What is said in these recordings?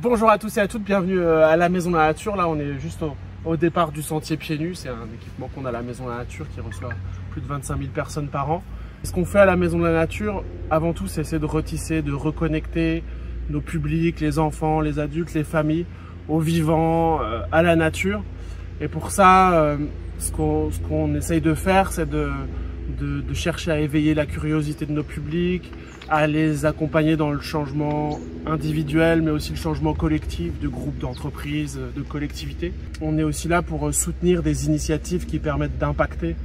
Bonjour à tous et à toutes, bienvenue à la Maison de la Nature. Là on est juste au départ du sentier pieds nus. C'est un équipement qu'on a à la Maison de la Nature qui reçoit plus de 25 000 personnes par an. Ce qu'on fait à la Maison de la Nature, avant tout, c'est essayer de retisser, de reconnecter nos publics, les enfants, les adultes, les familles, aux vivants, à la nature. Et pour ça, ce qu'on essaye de faire, c'est de chercher à éveiller la curiosité de nos publics, à les accompagner dans le changement individuel, mais aussi le changement collectif de groupes, d'entreprises, de collectivités. On est aussi là pour soutenir des initiatives qui permettent d'impacter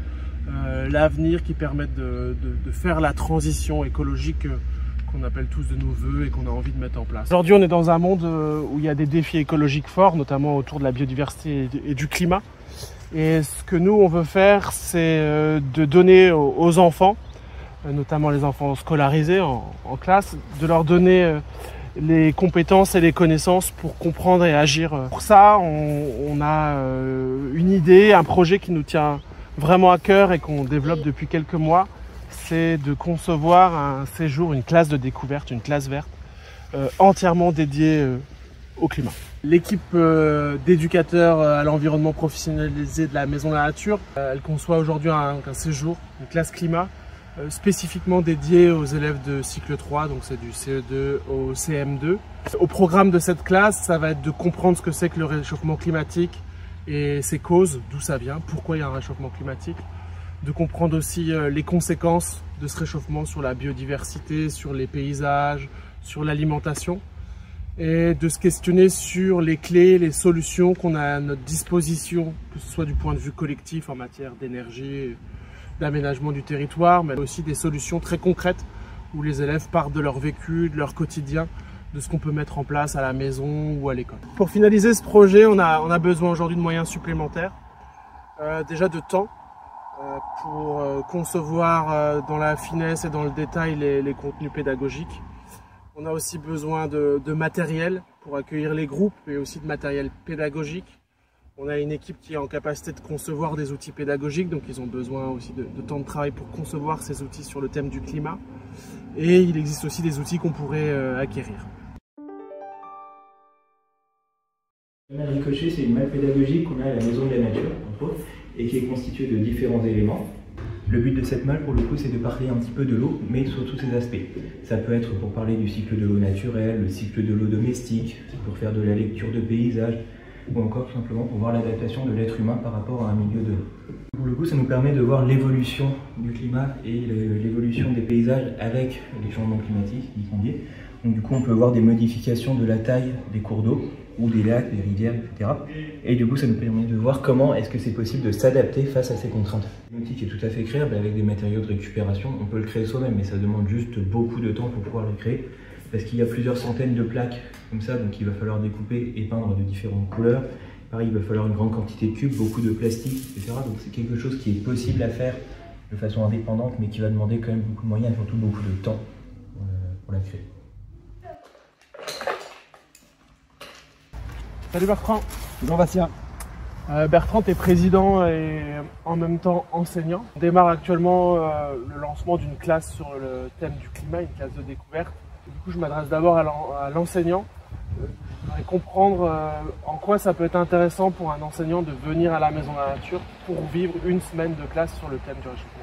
l'avenir, qui permettent de faire la transition écologique qu'on appelle tous de nos voeux et qu'on a envie de mettre en place. Aujourd'hui, on est dans un monde où il y a des défis écologiques forts, notamment autour de la biodiversité et du climat. Et ce que nous, on veut faire, c'est de donner aux enfants, notamment les enfants scolarisés en classe, de leur donner les compétences et les connaissances pour comprendre et agir. Pour ça, on a une idée, un projet qui nous tient vraiment à cœur et qu'on développe depuis quelques mois, c'est de concevoir un séjour, une classe de découverte, une classe verte, entièrement dédiée au climat. L'équipe d'éducateurs à l'environnement professionnalisé de la Maison de la Nature, elle conçoit aujourd'hui un séjour, une classe climat, spécifiquement dédiée aux élèves de cycle 3, donc c'est du CE2 au CM2. Au programme de cette classe, ça va être de comprendre ce que c'est que le réchauffement climatique et ses causes, d'où ça vient, pourquoi il y a un réchauffement climatique, de comprendre aussi les conséquences de ce réchauffement sur la biodiversité, sur les paysages, sur l'alimentation, et de se questionner sur les clés, les solutions qu'on a à notre disposition, que ce soit du point de vue collectif en matière d'énergie, d'aménagement du territoire, mais aussi des solutions très concrètes où les élèves partent de leur vécu, de leur quotidien, de ce qu'on peut mettre en place à la maison ou à l'école. Pour finaliser ce projet, on a besoin aujourd'hui de moyens supplémentaires, déjà de temps, pour concevoir dans la finesse et dans le détail les contenus pédagogiques. On a aussi besoin de matériel pour accueillir les groupes, mais aussi de matériel pédagogique. On a une équipe qui est en capacité de concevoir des outils pédagogiques, donc ils ont besoin aussi de temps de travail pour concevoir ces outils sur le thème du climat. Et il existe aussi des outils qu'on pourrait acquérir. La malle Ricochet, c'est une malle pédagogique qu'on a à la Maison de la Nature, entre autres, et qui est constituée de différents éléments. Le but de cette malle, pour le coup, c'est de parler un petit peu de l'eau, mais sur tous ses aspects. Ça peut être pour parler du cycle de l'eau naturelle, le cycle de l'eau domestique, pour faire de la lecture de paysages, ou encore tout simplement pour voir l'adaptation de l'être humain par rapport à un milieu de l'eau. Pour le coup, ça nous permet de voir l'évolution du climat et l'évolution des paysages avec les changements climatiques qui sont liés. Donc du coup, on peut voir des modifications de la taille des cours d'eau, ou des lacs, des rivières, etc. Et du coup, ça nous permet de voir comment est-ce que c'est possible de s'adapter face à ces contraintes. Un outil qui est tout à fait créable avec des matériaux de récupération, on peut le créer soi-même, mais ça demande juste beaucoup de temps pour pouvoir le créer, parce qu'il y a plusieurs centaines de plaques comme ça, donc il va falloir découper et peindre de différentes couleurs. Pareil, il va falloir une grande quantité de cubes, beaucoup de plastique, etc. Donc c'est quelque chose qui est possible à faire de façon indépendante, mais qui va demander quand même beaucoup de moyens et surtout beaucoup de temps pour la créer. Salut Bertrand. Bonjour Bastien. Bertrand, tu es président et en même temps enseignant. On démarre actuellement le lancement d'une classe sur le thème du climat, une classe de découverte. Et du coup, je m'adresse d'abord à l'enseignant. Je voudrais comprendre en quoi ça peut être intéressant pour un enseignant de venir à la Maison de la Nature pour vivre une semaine de classe sur le thème du réchauffement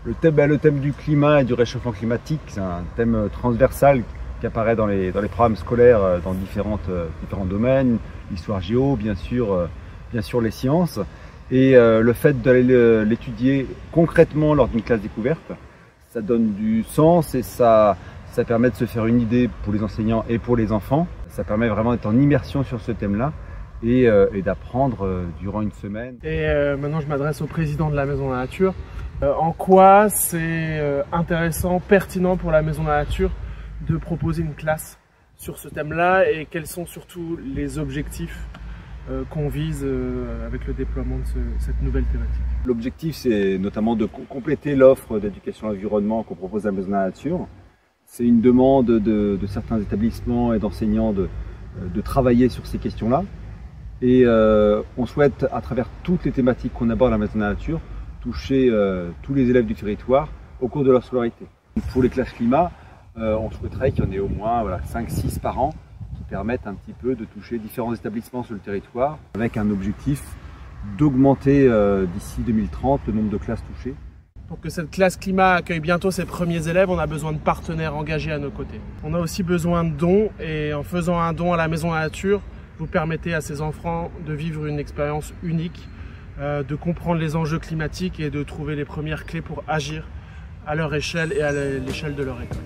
climatique. Le thème du climat et du réchauffement climatique, c'est un thème transversal qui apparaît dans les programmes scolaires dans différents domaines, l'histoire géo, bien sûr les sciences. Et le fait d'aller l'étudier concrètement lors d'une classe découverte, ça donne du sens et ça permet de se faire une idée pour les enseignants et pour les enfants. Ça permet vraiment d'être en immersion sur ce thème-là et d'apprendre durant une semaine. Et maintenant, je m'adresse au président de la Maison de la Nature. En quoi c'est intéressant, pertinent pour la Maison de la Nature de proposer une classe sur ce thème-là et quels sont surtout les objectifs qu'on vise avec le déploiement de cette nouvelle thématique? L'objectif, c'est notamment de compléter l'offre d'éducation à l'environnement qu'on propose à la Maison de la Nature. C'est une demande de certains établissements et d'enseignants de travailler sur ces questions-là. Et on souhaite, à travers toutes les thématiques qu'on aborde à la Maison de la Nature, toucher tous les élèves du territoire au cours de leur scolarité. Pour les classes climat, on souhaiterait qu'il y en ait au moins 5-6 par an qui permettent un petit peu de toucher différents établissements sur le territoire avec un objectif d'augmenter d'ici 2030 le nombre de classes touchées. Pour que cette classe climat accueille bientôt ses premiers élèves, on a besoin de partenaires engagés à nos côtés. On a aussi besoin de dons et en faisant un don à la Maison de la Nature, vous permettez à ces enfants de vivre une expérience unique, de comprendre les enjeux climatiques et de trouver les premières clés pour agir à leur échelle et à l'échelle de leur école.